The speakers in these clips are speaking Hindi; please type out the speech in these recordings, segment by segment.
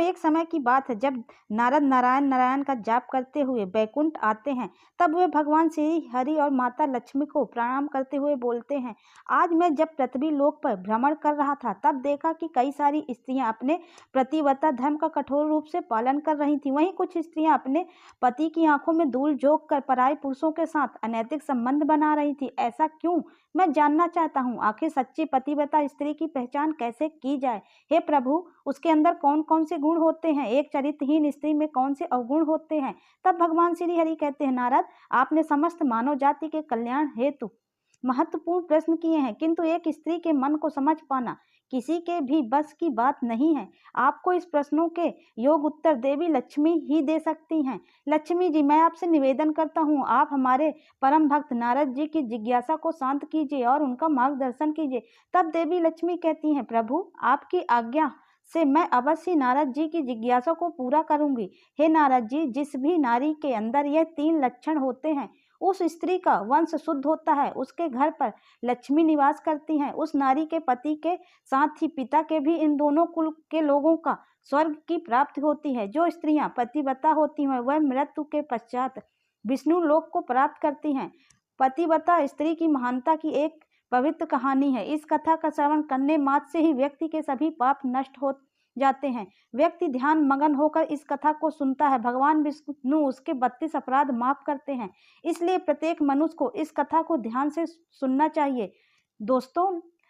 एक समय की बात है जब नारद नारायण नारायण का जाप करते हुए बैकुंठ आते हैं। तब वे भगवान श्री हरि और माता लक्ष्मी को प्रणाम करते हुए बोलते हैं, आज मैं जब पृथ्वी लोक पर भ्रमण कर रहा था तब देखा कि कई सारी स्त्रियां अपने प्रतिव्रता धर्म का कठोर रूप से पालन कर रही थी। वहीं कुछ स्त्रियां अपने पति की आंखों में धूल झोंक कर पराये पुरुषों के साथ अनैतिक संबंध बना रही थी। ऐसा क्यों? मैं जानना चाहता हूँ, आखिर सच्ची पतिव्रता स्त्री की पहचान कैसे की जाए? हे प्रभु, उसके अंदर कौन कौन से गुण होते हैं? एक चरित्रहीन स्त्री में कौन से अवगुण होते हैं? तब भगवान श्री हरि कहते हैं, नारद, आपने समस्त मानव जाति के कल्याण हेतु महत्वपूर्ण प्रश्न किए हैं, किंतु एक स्त्री के मन को समझ पाना किसी के भी बस की बात नहीं है। आपको इस प्रश्नों के योग उत्तर देवी लक्ष्मी ही दे सकती हैं। लक्ष्मी जी, मैं आपसे निवेदन करता हूँ, आप हमारे परम भक्त नारद जी की जिज्ञासा को शांत कीजिए और उनका मार्गदर्शन कीजिए। तब देवी लक्ष्मी कहती हैं, प्रभु, आपकी आज्ञा से मैं अवश्य नारद जी की जिज्ञासा को पूरा करूंगी। हे नारद जी, जिस भी नारी के अंदर यह 3 लक्षण होते हैं, उस स्त्री का वंश शुद्ध होता है, उसके घर पर लक्ष्मी निवास करती हैं। उस नारी के पति के साथ ही पिता के भी इन दोनों कुल के लोगों का स्वर्ग की प्राप्ति होती है। जो स्त्रियां पतिव्रता होती हैं वह मृत्यु के पश्चात विष्णु लोक को प्राप्त करती हैं। पतिव्रता स्त्री की महानता की एक पवित्र कहानी है। इस कथा का श्रवण करने मात्र से ही व्यक्ति के सभी पाप नष्ट हो जाते हैं। व्यक्ति ध्यान मगन होकर इस कथा को सुनता है, भगवान विष्णु उसके 32 अपराध माफ करते हैं। इसलिए प्रत्येक मनुष्य को इस कथा को ध्यान से सुनना चाहिए। दोस्तों,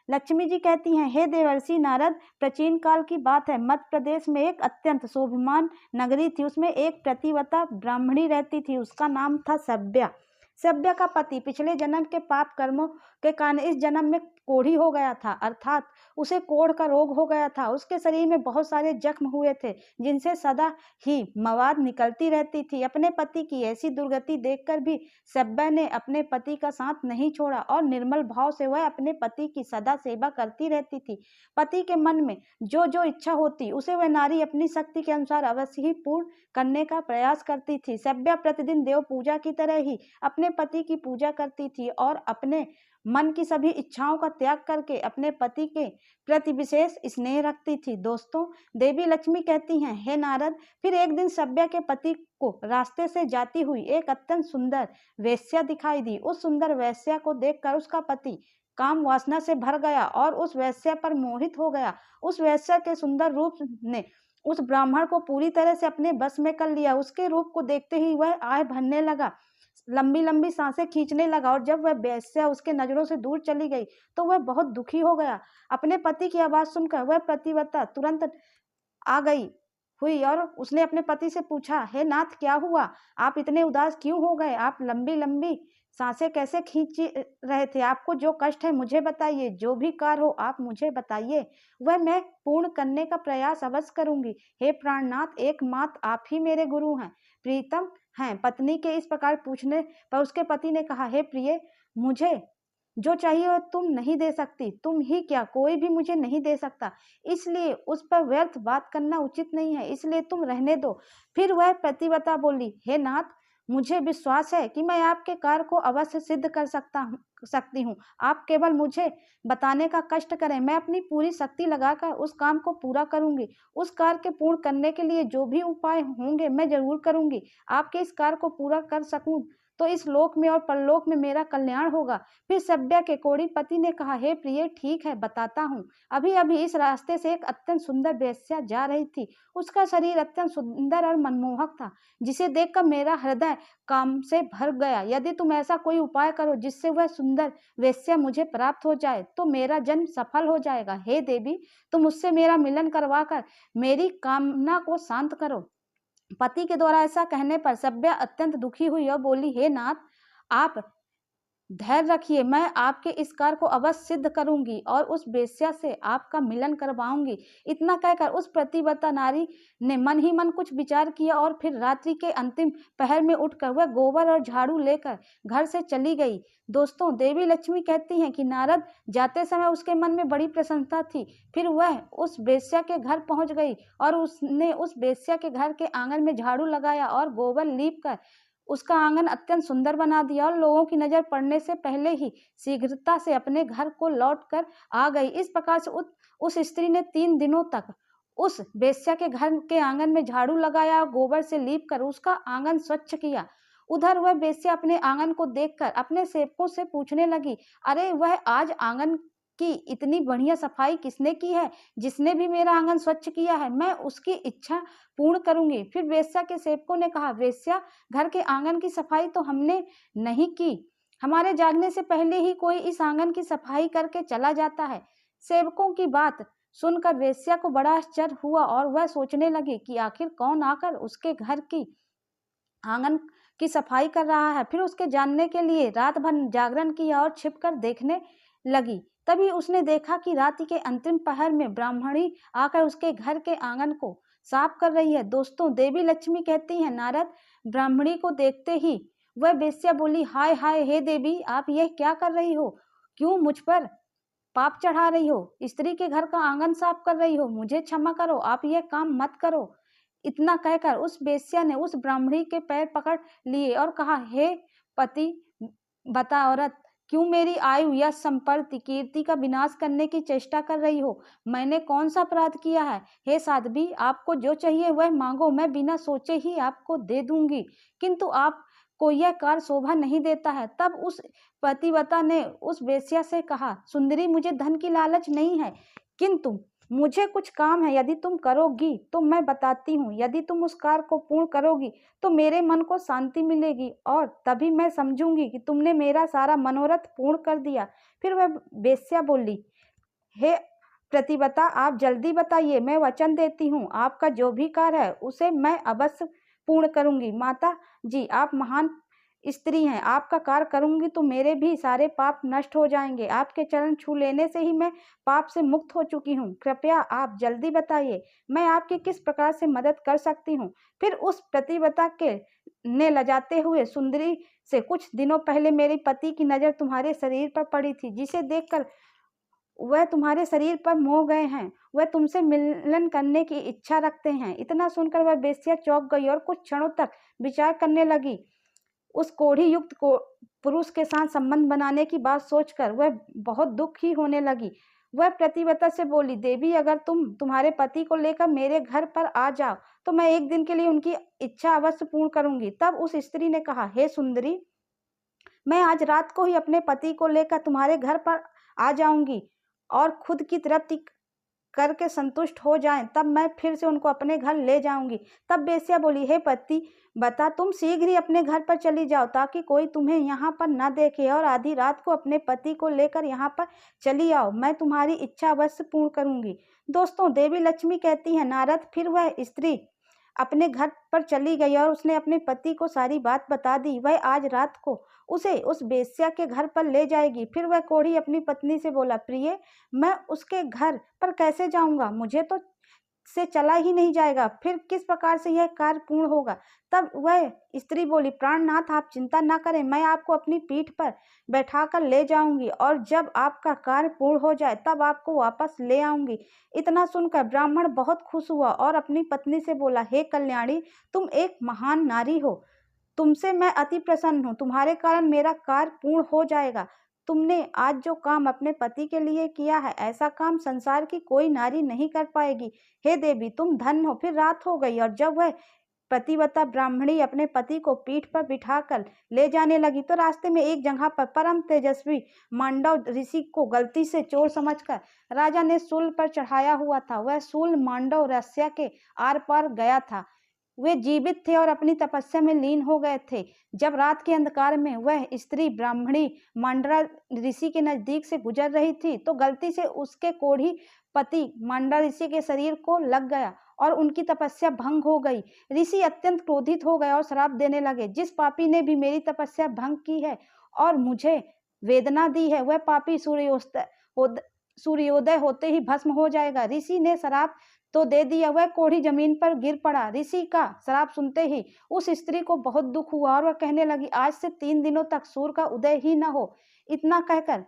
लक्ष्मी जी कहती हैं, हे देवर्षि नारद, प्राचीन काल की बात है, मध्य प्रदेश में एक अत्यंत शोभमान नगरी थी। उसमें एक प्रतिव्रता ब्राह्मणी रहती थी। उसका नाम था सभ्या। सभ्या का पति पिछले जन्म के पाप कर्मों के कारण इस जन्म में कोढ़ी हो गया था, अर्थात उसे कोढ़ का रोग हो गया था। उसके शरीर में बहुत सारे जख्म हुए थे जिनसे सदा ही मवाद निकलती रहती थी। अपने पति की ऐसी दुर्गति देखकर भी सभ्या ने अपने पति का साथ नहीं छोड़ा और निर्मल भाव से वह अपने पति की सदा सेवा करती रहती थी। पति के मन में जो जो इच्छा होती उसे वह नारी अपनी शक्ति के अनुसार अवश्य ही पूर्ण करने का प्रयास करती थी। सभ्या प्रतिदिन देव पूजा की तरह ही अपने पति की पूजा करती थी और अपने मन की सभी इच्छाओं का त्याग करके अपने पति के प्रति विशेष स्नेह रखती थी। दोस्तों, देवी लक्ष्मी कहती हैं, हे नारद, फिर एक दिन सभ्या के पति को रास्ते से जाती हुई एक अत्यंत सुंदर वेश्या दिखाई दी। उस सुंदर वेश्या को देखकर उसका पति काम वासना से भर गया और उस वेश्या पर मोहित हो गया। उस वेश्या के सुंदर रूप ने उस ब्राह्मण को पूरी तरह से अपने बस में कर लिया। उसके रूप को देखते ही वह आह भरने लगा, लंबी लंबी सांसें खींचने लगा और जब वह वेश्या उसके नजरों से दूर चली गई तो वह बहुत दुखी हो गया। अपने पति की आवाज सुनकर वह प्रतिव्रता तुरंत आ गई हुई और उसने अपने पति से पूछा, हे नाथ, क्या हुआ? आप इतने उदास क्यों हो गए? आप लंबी लंबी सांसें कैसे खींच रहे थे? आपको जो कष्ट है मुझे बताइए, जो भी कार्य हो आप मुझे बताइए, वह मैं पूर्ण करने का प्रयास अवश्य करूंगी। हे प्राणनाथ, एकमात्र आप ही मेरे गुरु हैं, प्रीतम हैं। पत्नी के इस प्रकार पूछने पर उसके पति ने कहा, हे प्रिय, मुझे जो चाहिए वह तुम नहीं दे सकती, तुम ही क्या, कोई भी मुझे नहीं दे सकता, इसलिए उस पर व्यर्थ बात करना उचित नहीं है, इसलिए तुम रहने दो। फिर वह प्रतिव्रता बोली, हे नाथ, मुझे विश्वास है कि मैं आपके कार्य को अवश्य सिद्ध कर सकती हूँ। आप केवल मुझे बताने का कष्ट करें, मैं अपनी पूरी शक्ति लगाकर उस काम को पूरा करूंगी। उस कार्य के पूर्ण करने के लिए जो भी उपाय होंगे मैं जरूर करूंगी। आपके इस कार्य को पूरा कर सकूं तो इस लोक में और परलोक में मेरा कल्याण होगा। फिर सभ्या के कोढ़ी पति ने कहा, हे प्रिय, ठीक है, बताता हूँ। अभी अभी इस रास्ते से एक अत्यंत सुंदर वेश्या जा रही थी। उसका शरीर अत्यंत सुंदर और मनमोहक था, जिसे देखकर मेरा हृदय काम से भर गया। यदि तुम ऐसा कोई उपाय करो जिससे वह सुंदर वेश्या मुझे प्राप्त हो जाए तो मेरा जन्म सफल हो जाएगा। हे देवी, तुम उससे मेरा मिलन करवाकर मेरी कामना को शांत करो। पति के द्वारा ऐसा कहने पर सभ्या अत्यंत दुखी हुई और बोली, हे नाथ, आप धैर्य रखिए, मैं आपके इस कार्य को अवश्य सिद्ध करूंगी और उस वेश्या से आपका मिलन करवाऊंगी। इतना कहकर उस प्रतिव्रता नारी ने मन ही मन कुछ विचार किया और फिर रात्रि के अंतिम पहर में उठकर वह गोबर और झाड़ू लेकर घर से चली गई। दोस्तों, देवी लक्ष्मी कहती हैं कि नारद जाते समय उसके मन में बड़ी प्रसन्नता थी। फिर वह उस वेश्या के घर पहुंच गई और उसने उस वेश्या के घर के आंगन में झाड़ू लगाया और गोबर लीप कर उसका आंगन अत्यंत सुंदर बना दिया और लोगों की नजर पड़ने से पहले ही शीघ्रता से अपने घर को लौट कर आ गई। इस प्रकार से उस स्त्री ने 3 दिनों तक उस वेश्या के घर के आंगन में झाड़ू लगाया और गोबर से लीप कर उसका आंगन स्वच्छ किया। उधर वह वेश्या अपने आंगन को देखकर अपने सेवकों से पूछने लगी, अरे वह आज आंगन की इतनी बढ़िया सफाई किसने की है? जिसने भी मेरा आंगन स्वच्छ किया है, मैं उसकी इच्छा पूर्ण करूंगी। फिर वेश्या के सेवकों ने कहा, वेश्या, घर के आंगन की सफाई तो हमने नहीं की। हमारे जागने से पहले ही कोई इस आंगन की सफाई करके चला जाता है। सेवकों की बात सुनकर वेश्या को बड़ा आश्चर्य हुआ और वह सोचने लगी कि आखिर कौन आकर उसके घर की आंगन की सफाई कर रहा है। फिर उसके जानने के लिए रात भर जागरण किया और छिपकर देखने लगी। तभी उसने देखा कि रात्रि के अंतिम पहर में ब्राह्मणी आकर उसके घर के आंगन को साफ कर रही है। दोस्तों, देवी लक्ष्मी कहती हैं, नारद ब्राह्मणी को देखते ही वह वेश्या बोली, हाय हाय, हे देवी, आप यह क्या कर रही हो? क्यों मुझ पर पाप चढ़ा रही हो? स्त्री के घर का आंगन साफ कर रही हो? मुझे क्षमा करो, आप यह काम मत करो। इतना कहकर उस वेश्या ने उस ब्राह्मणी के पैर पकड़ लिए और कहा, हे पति, बता औरत, क्यों मेरी आयु या संपत्ति कीर्ति का विनाश करने की चेष्टा कर रही हो? मैंने कौन सा अपराध किया है? हे साध्वी, आपको जो चाहिए वह मांगो, मैं बिना सोचे ही आपको दे दूंगी। किंतु आप को यह कार्य शोभा नहीं देता है। तब उस पतिव्रता ने उस वेश्या से कहा, सुंदरी, मुझे धन की लालच नहीं है, किंतु मुझे कुछ काम है। यदि तुम करोगी तो मैं बताती हूँ। यदि तुम उस कार्य को पूर्ण करोगी तो मेरे मन को शांति मिलेगी और तभी मैं समझूंगी कि तुमने मेरा सारा मनोरथ पूर्ण कर दिया। फिर वह वेश्या बोली, हे प्रतिव्रता, आप जल्दी बताइए, मैं वचन देती हूँ आपका जो भी कार्य है उसे मैं अवश्य पूर्ण करूंगी। माता जी, आप महान स्त्री हैं, आपका कार्य करूंगी तो मेरे भी सारे पाप नष्ट हो जाएंगे। आपके चरण छू लेने से ही मैं पाप से मुक्त हो चुकी हूँ। कृपया आप जल्दी बताइए, मैं आपकी किस प्रकार से मदद कर सकती हूँ। फिर उस प्रतिव्रता के ने लजाते हुए सुंदरी से, कुछ दिनों पहले मेरे पति की नजर तुम्हारे शरीर पर पड़ी थी, जिसे देखकर वह तुम्हारे शरीर पर मोह गए हैं। वह तुमसे मिलन करने की इच्छा रखते हैं। इतना सुनकर वह वेश्या चौंक गई और कुछ क्षणों तक विचार करने लगी। उस कोढ़ी युक्त को पुरुष के साथ संबंध बनाने की बात सोचकर वह बहुत दुखी होने लगी। वह प्रतिव्रता से बोली, देवी, अगर तुम्हारे पति को लेकर मेरे घर पर आ जाओ तो मैं एक दिन के लिए उनकी इच्छा अवश्य पूर्ण करूंगी। तब उस स्त्री ने कहा, हे सुंदरी, मैं आज रात को ही अपने पति को लेकर तुम्हारे घर पर आ जाऊंगी और खुद की तृप्ति करके संतुष्ट हो जाएं, तब मैं फिर से उनको अपने घर ले जाऊंगी। तब वेश्या बोली, हे पति, बता, तुम शीघ्र ही अपने घर पर चली जाओ ताकि कोई तुम्हें यहाँ पर न देखे और आधी रात को अपने पति को लेकर यहाँ पर चली आओ। मैं तुम्हारी इच्छा अवश्य पूर्ण करूंगी। दोस्तों, देवी लक्ष्मी कहती है, नारद, फिर वह स्त्री अपने घर पर चली गई और उसने अपने पति को सारी बात बता दी। वह आज रात को उसे उस वेश्या के घर पर ले जाएगी। फिर वह कोढ़ी अपनी पत्नी से बोला, प्रिय, मैं उसके घर पर कैसे जाऊंगा? मुझे तो से चला ही नहीं जाएगा। फिर किस प्रकार से यह कार्य पूर्ण होगा? तब वह स्त्री बोली, प्राणनाथ, आप चिंता न करें, मैं आपको अपनी पीठ पर बैठाकर ले जाऊंगी और जब आपका कार्य पूर्ण हो जाए तब आपको वापस ले आऊंगी। इतना सुनकर ब्राह्मण बहुत खुश हुआ और अपनी पत्नी से बोला, हे कल्याणी, तुम एक महान नारी हो, तुमसे मैं अति प्रसन्न हूँ। तुम्हारे कारण मेरा कार्य पूर्ण हो जाएगा। तुमने आज जो काम अपने पति के लिए किया है, ऐसा काम संसार की कोई नारी नहीं कर पाएगी। हे देवी, तुम धन्य हो। फिर रात हो गई और जब वह पतिव्रता ब्राह्मणी अपने पति को पीठ पर बिठाकर ले जाने लगी तो रास्ते में एक जगह पर परम तेजस्वी मांडव ऋषि को गलती से चोर समझकर राजा ने शूल पर चढ़ाया हुआ था। वह शूल मांडव रस्या के आर पार गया था। वे जीवित थे और अपनी तपस्या में लीन हो गए थे। जब रात के अंधकार में वह स्त्री ब्राह्मणी मांडरा ऋषि के नजदीक से गुजर रही थी तो गलती से उसके कोढ़ी पति मांडा ऋषि के शरीर को लग गया और उनकी तपस्या भंग हो गई। ऋषि अत्यंत क्रोधित हो गए और श्राप देने लगे, जिस पापी ने भी मेरी तपस्या भंग की है और मुझे वेदना दी है, वह पापी सूर्योदय होते ही भस्म हो जाएगा। ऋषि ने श्राप तो दे दिया, वह कोढ़ी जमीन पर गिर पड़ा। ऋषि का श्राप सुनते ही उस स्त्री को बहुत दुख हुआ और वह कहने लगी, आज से 3 दिनों तक सूर्य का उदय ही न हो। इतना कहकर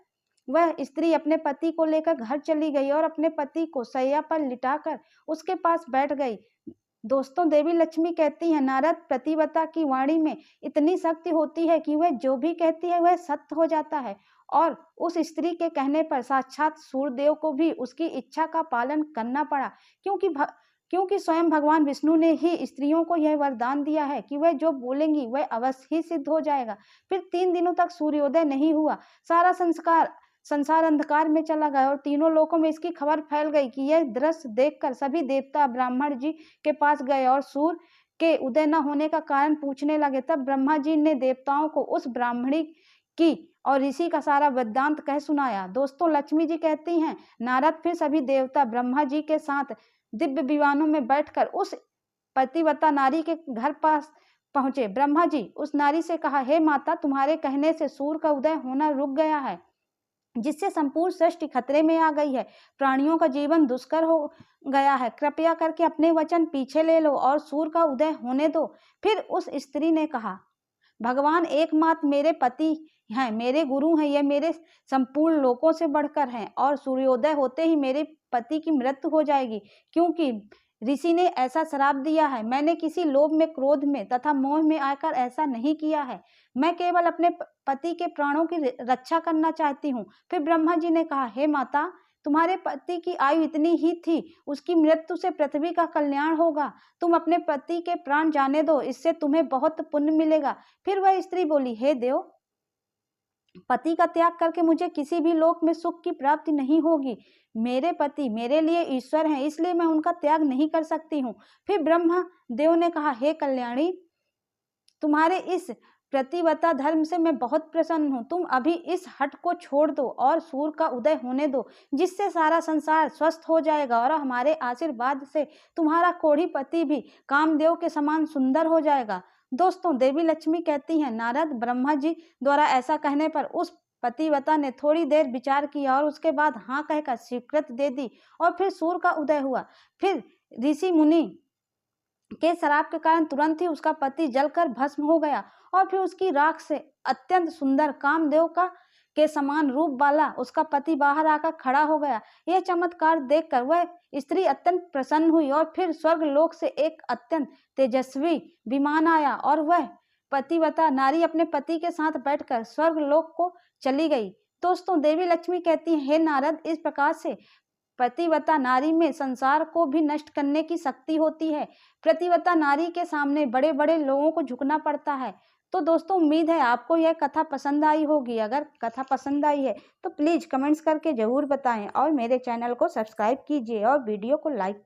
वह स्त्री अपने पति को लेकर घर चली गई और अपने पति को शैया पर लिटाकर उसके पास बैठ गई। दोस्तों, देवी लक्ष्मी कहती है, नारद, प्रतिव्रता की वाणी में इतनी शक्ति होती है कि वह जो भी कहती है वह सत्य हो जाता है। और उस स्त्री के कहने पर साक्षात सूर्यदेव को भी उसकी इच्छा का पालन करना पड़ा, क्योंकि क्योंकि स्वयं भगवान विष्णु ने ही स्त्रियों को यह वरदान दिया है कि वह जो बोलेंगी वह अवश्य ही सिद्ध हो जाएगा। फिर 3 दिनों तक सूर्योदय नहीं हुआ। सारा संसार अंधकार में चला गया और तीनों लोकों में इसकी खबर फैल गई कि यह दृश्य देखकर सभी देवता ब्राह्मण जी के पास गए और सूर्य के उदय न होने का कारण पूछने लगे। तब ब्रह्मा जी ने देवताओं को उस ब्राह्मणी की और ऋषि का सारा वृत्तांत कह सुनाया। दोस्तों, लक्ष्मी जी कहती हैं, नारद फिर सभी देवता ब्रह्मा जी के साथ दिव्य विमानों में बैठकर उस पतिव्रता नारी के घर पास पहुंचे। ब्रह्मा जी उस नारी से कहा, हे माता, तुम्हारे कहने से सूर्य का उदय होना रुक गया है, जिससे संपूर्ण सृष्टि खतरे में आ गई है। प्राणियों का जीवन दुष्कर हो गया है। कृपया करके अपने वचन पीछे ले लो और सूर्य का उदय होने दो। फिर उस स्त्री ने कहा, भगवान एकमात्र मेरे पति हैं, मेरे गुरु हैं, ये मेरे संपूर्ण लोकों से बढ़कर हैं और सूर्योदय होते ही मेरे पति की मृत्यु हो जाएगी, क्योंकि ऋषि ने ऐसा श्राप दिया है। मैंने किसी लोभ में, क्रोध में तथा मोह में आकर ऐसा नहीं किया है। मैं केवल अपने पति के प्राणों की रक्षा करना चाहती हूँ। फिर ब्रह्मा जी ने कहा, हे माता, तुम्हारे पति की आयु इतनी ही थी, उसकी मृत्यु से पृथ्वी का कल्याण होगा। तुम अपने पति के प्राण जाने दो, इससे तुम्हें बहुत पुण्य मिलेगा। फिर वह स्त्री बोली, हे देव, पति का त्याग करके मुझे किसी भी लोक में सुख की प्राप्ति नहीं होगी। मेरे पति मेरे लिए ईश्वर हैं, इसलिए मैं उनका त्याग नहीं कर सकती हूँ। फिर ब्रह्मा देव ने कहा, हे कल्याणी, तुम्हारे इस प्रतिव्रता धर्म से मैं बहुत प्रसन्न हूँ। तुम अभी इस हट को छोड़ दो और सूर्य का उदय होने दो, जिससे सारा संसार स्वस्थ हो जाएगा और हमारे आशीर्वाद से तुम्हारा कोढ़ी पति भी कामदेव के समान सुंदर हो जाएगा। दोस्तों, देवी लक्ष्मी कहती हैं, नारद ब्रह्मा जी द्वारा ऐसा कहने पर उस पतिव्रता ने थोड़ी देर विचार किया और उसके बाद हाँ कहकर स्वीकृति दे दी और फिर सूर्य का उदय हुआ। फिर ऋषि मुनि के श्राप के कारण तुरंत ही उसका पति जलकर भस्म हो गया और फिर उसकी राख से अत्यंत सुंदर कामदेव का के समान रूप वाला उसका पति बाहर आकर खड़ा हो गया। यह चमत्कार देखकर वह स्त्री अत्यंत प्रसन्न हुई और फिर स्वर्ग लोक से एक अत्यंत तेजस्वी विमान आया और वह पतिव्रता नारी अपने पति के साथ बैठकर स्वर्ग लोक को चली गई। दोस्तों, देवी लक्ष्मी कहती है, हे नारद, इस प्रकार से पतिव्रता नारी में संसार को भी नष्ट करने की शक्ति होती है। पतिव्रता नारी के सामने बड़े बड़े लोगों को झुकना पड़ता है। तो दोस्तों, उम्मीद है आपको यह कथा पसंद आई होगी। अगर कथा पसंद आई है तो प्लीज़ कमेंट्स करके ज़रूर बताएं और मेरे चैनल को सब्सक्राइब कीजिए और वीडियो को लाइक